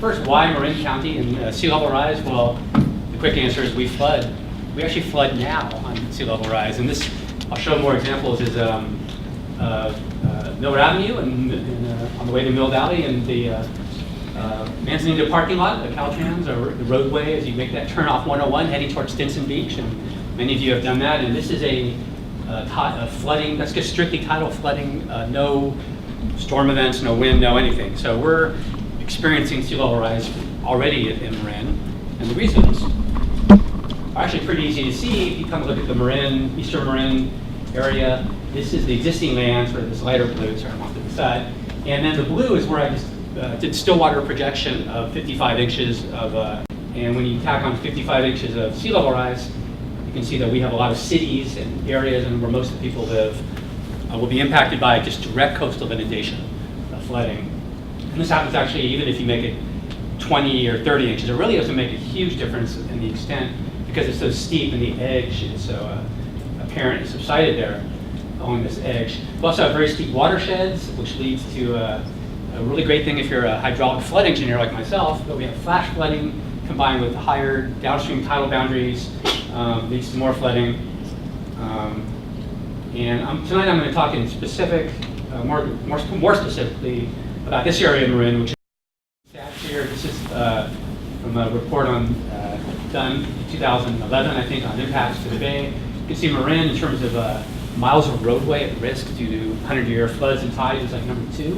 first, why Marin County and sea level rise? Well, the quick answer is we flood. We actually flood now on sea level rise, and this, I'll show more examples, is Miller Avenue and on the way to Mill Valley and the Manzanita parking lot, the Caltrans, or the roadway as you make that turn off 101 heading towards Stinson Beach, and many of you have done that. And this is a flooding, that's just strictly tidal flooding, no storm events, no wind, no anything. So we're experiencing sea level rise already in Marin, and the reasons are actually pretty easy to see. If you come look at the Marin, eastern Marin area, this is the existing land, sort of this lighter blue, sorry, I'm off to the side. And then the blue is where I just did still water projection of 55 inches of, and when you tack on 55 inches of sea level rise, you can see that we have a lot of cities and areas and where most of the people live will be impacted by just direct coastal inundation, flooding. And this happens actually even if you make it 20 or 30 inches. It really doesn't make a huge difference in the extent because it's so steep and the edge is so apparent and subsided there along this edge. We also have very steep watersheds, which leads to a really great thing if you're a hydraulic flood engineer like myself, but we have flash flooding combined with higher downstream tidal boundaries, leads to more flooding. And tonight I'm going to talk in specific, more specifically about this area in Marin, which is stats here. This is from a report on done in 2011, I think, on impacts to the bay. You can see Marin in terms of miles of roadway at risk due to 100-year floods and tides is like number 2.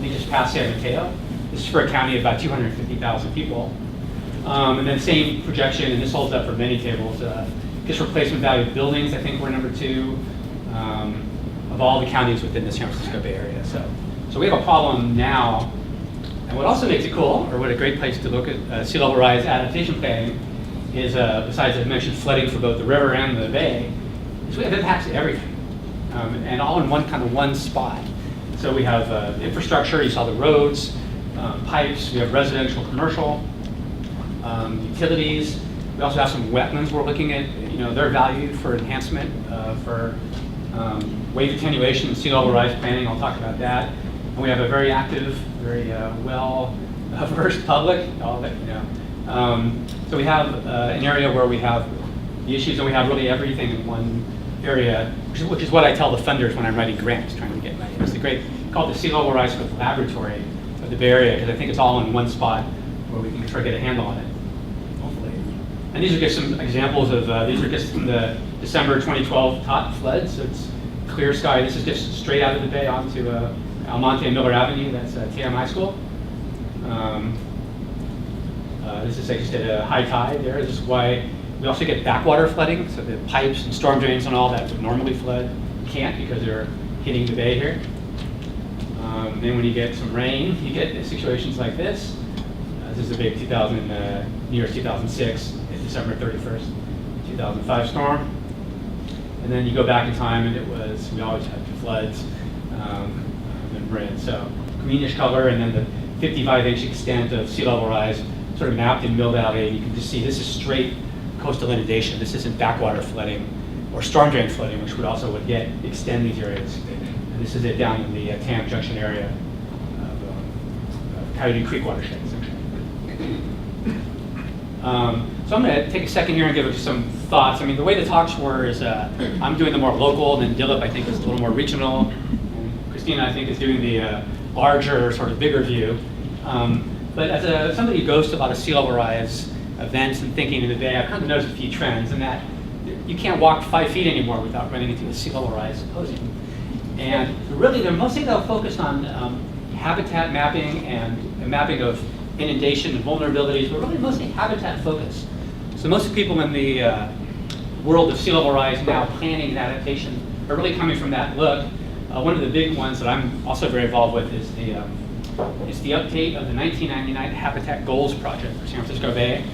We just passed San Mateo. This is for a county of about 250,000 people. And then same projection, and this holds up for many tables. Just replacement value of buildings, I think we're number 2 of all the counties within the San Francisco Bay Area. So we have a problem now. And what also makes it cool, or what a great place to look at sea level rise adaptation planning is, besides I mentioned flooding for both the river and the bay, is we have impacts to everything, and all in one spot. So we have infrastructure, you saw the roads, pipes, we have residential, commercial, utilities. We also have some wetlands we're looking at, they're valued for enhancement, for wave attenuation and sea level rise planning. I'll talk about that. And we have a very active, very well-versed public, all that, So we have an area where we have the issues, and we have really everything in one area, which is what I tell the funders when I'm writing grants, trying to get money. It's the great, called the Sea Level Rise Laboratory of the Bay Area, because I think it's all in one spot where we can try to get a handle on it, hopefully. And these are just some examples of, these are just from the December 2012 top floods. So it's clear sky. This is just straight out of the bay onto Almonte and Miller Avenue. That's TMI school. This is just at a high tide there. This is why we also get backwater flooding, so the pipes and storm drains and all that would normally flood can't because they're hitting the bay here. Then when you get some rain, you get situations like this. This is a big New Year's 2006, December 31st, 2005 storm. And then you go back in time and we always had floods in Marin. So greenish color, and then the 55-inch extent of sea level rise sort of mapped in Mill Valley. You can just see this is straight coastal inundation. This isn't backwater flooding or storm drain flooding, which would also extend these areas. And this is it down in the Tam Junction area of Coyote Creek watershed. So I'm going to take a second here and give some thoughts. I mean, the way the talks were is I'm doing the more local, and then Dilip, I think, is a little more regional. And Christina, I think, is doing the larger, sort of bigger view. But as somebody who goes to a lot of sea level rise events and thinking in the bay, I've kind of noticed a few trends, in that you can't walk 5 feet anymore without running into a sea level rise symposium. And really, they're mostly focused on habitat mapping and mapping of inundation and vulnerabilities, but really mostly habitat focus. So most people in the world of sea level rise now planning and adaptation are really coming from that look. One of the big ones that I'm also very involved with is the update of the 1999 Habitat Goals Project for San Francisco Bay.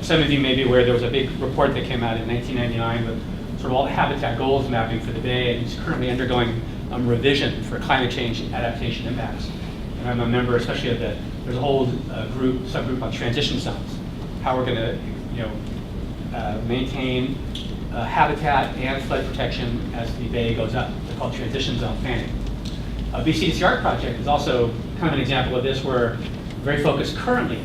Some of you may be aware there was a big report that came out in 1999 with sort of all the habitat goals mapping for the bay, and it's currently undergoing revision for climate change and adaptation impacts. And I'm a member, especially of there's a whole subgroup on transition zones, how we're going to maintain habitat and flood protection as the bay goes up. They're called transition zone planning. BCDCR project is also kind of an example of this. We're very focused currently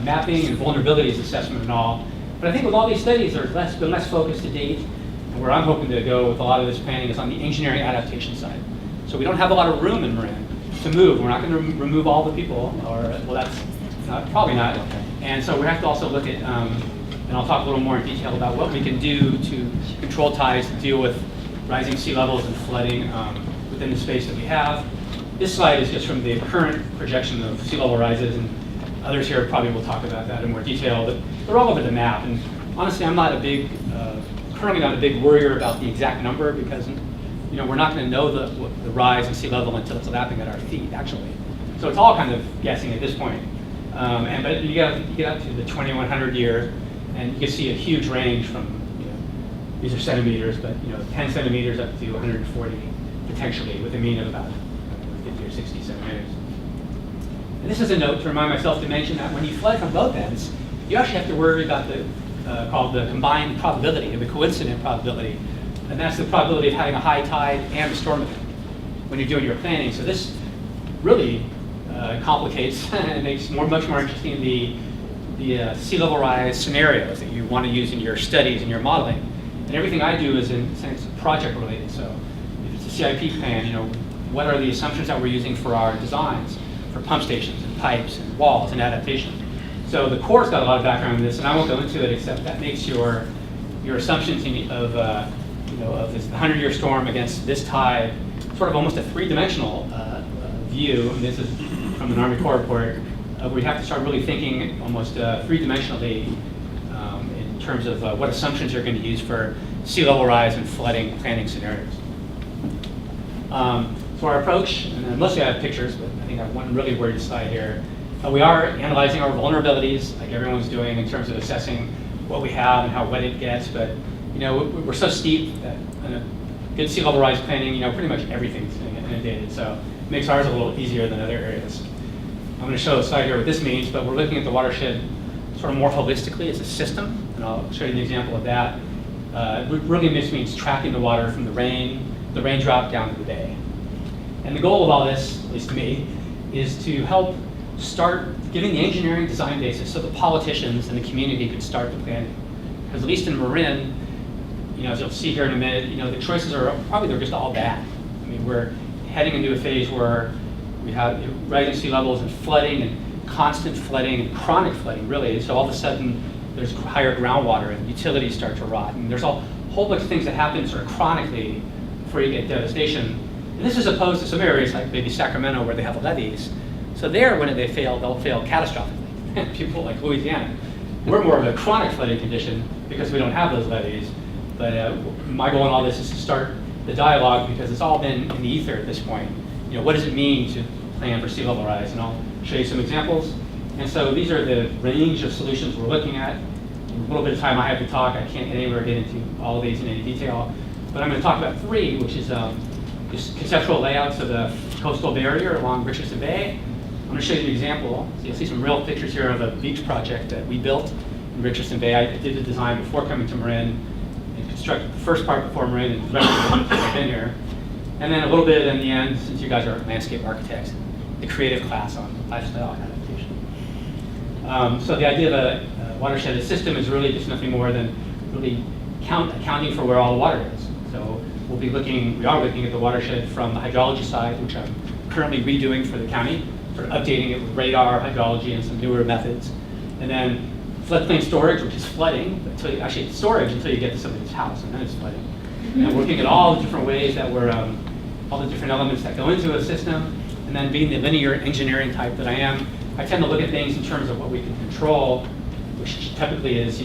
mapping and vulnerabilities assessment and all. But I think with all these studies, there's been less focus to date. And where I'm hoping to go with a lot of this planning is on the engineering adaptation side. So we don't have a lot of room in Marin to move. We're not going to remove all the people, or well, that's probably not. And so we have to also look at, and I'll talk a little more in detail about what we can do to control tides, to deal with rising sea levels and flooding within the space that we have. This slide is just from the current projection of sea level rises, and others here probably will talk about that in more detail, but they're all over the map. And honestly, I'm not a big, currently not a big worrier about the exact number, because we're not going to know the rise in sea level until it's lapping at our feet, actually. So it's all kind of guessing at this point. But you get up to the 2100 year, and you can see a huge range from, these are centimeters, but 10 centimeters up to 140 potentially, with a mean of about 50 or 60 centimeters. And this is a note to remind myself to mention that when you flood from both ends, you actually have to worry about the called the combined probability, or the coincident probability, and that's the probability of having a high tide and a storm event when you're doing your planning. So this really complicates and makes much more interesting the sea level rise scenarios that you want to use in your studies and your modeling. And everything I do is in a sense project related. So if it's a CIP plan, what are the assumptions that we're using for our designs, for pump stations and pipes and walls and adaptation. So the Corps got a lot of background in this, and I won't go into it, except that makes your assumptions of this 100-year storm against this tide sort of almost a three-dimensional view. And this is from an Army Corps report. We have to start really thinking almost three-dimensionally in terms of what assumptions you're going to use for sea level rise and flooding planning scenarios. So our approach, and mostly I have pictures, but I think I have one really wordy slide here. We are analyzing our vulnerabilities, like everyone's doing, in terms of assessing what we have and how wet it gets. But we're so steep that in a good sea level rise planning, pretty much everything's inundated. So it makes ours a little easier than other areas. I'm going to show a slide here what this means, but we're looking at the watershed sort of more holistically as a system, and I'll show you an example of that. Really, this means tracking the water from the raindrop down to the bay. And the goal of all this, at least to me, is to help start giving the engineering design basis so the politicians and the community could start the planning. Because at least in Marin, as you'll see here in a minute, the choices are probably they're just all bad. I mean, we're heading into a phase where we have rising sea levels and flooding and constant flooding and chronic flooding, really. So all of a sudden, there's higher groundwater and utilities start to rot. And there's a whole bunch of things that happen sort of chronically before you get devastation. And this is opposed to some areas like maybe Sacramento where they have levees. So there, when they fail, they'll fail catastrophically. People like Louisiana. We're more of a chronic flooding condition because we don't have those levees. But my goal in all this is to start the dialogue, because it's all been in the ether at this point. What does it mean to plan for sea level rise? And I'll show you some examples. And so these are the range of solutions we're looking at. In a little bit of time I have to talk. I can't anywhere get into all of these in any detail. But I'm going to talk about three, which is just conceptual layouts of the coastal barrier along Richardson Bay. I'm going to show you an example. So you'll see some real pictures here of a beach project that we built in Richardson Bay. I did the design before coming to Marin and constructed the first part before Marin and the rest of it since I've been here. And then a little bit in the end, since you guys are landscape architects, the creative class on lifestyle adaptation. So the idea of a watershed system is really just nothing more than really accounting for where all the water is. So we are looking at the watershed from the hydrology side, which I'm currently redoing for the county, sort of updating it with radar, hydrology, and some newer methods. And then floodplain storage, which is flooding, actually it's storage until you get to somebody's house, and then it's flooding. And we're looking at all the different ways that we're, all the different elements that go into a system. And then being the linear engineering type that I am, I tend to look at things in terms of what we can control, which typically is,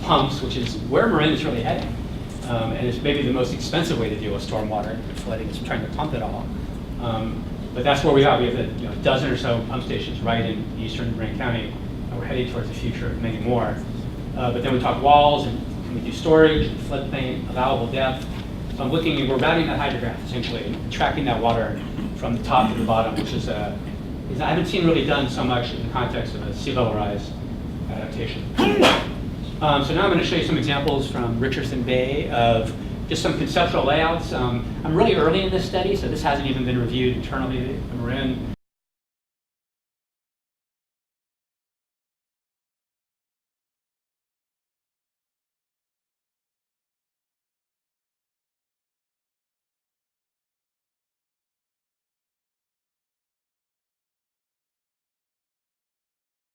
pumps, which is where Marin is really heading. And it's maybe the most expensive way to deal with stormwater and flooding is trying to pump it all. But that's where we are. We have a dozen or so pump stations right in eastern Marin County, and we're heading towards the future of many more. But then we talk walls, and can we do storage, and floodplain, allowable depth. So I'm looking, we're routing that hydrograph essentially, and tracking that water from the top to the bottom, which is I haven't seen really done so much in the context of a sea level rise adaptation. So now I'm going to show you some examples from Richardson Bay of just some conceptual layouts. I'm really early in this study, so this hasn't even been reviewed internally at Marin.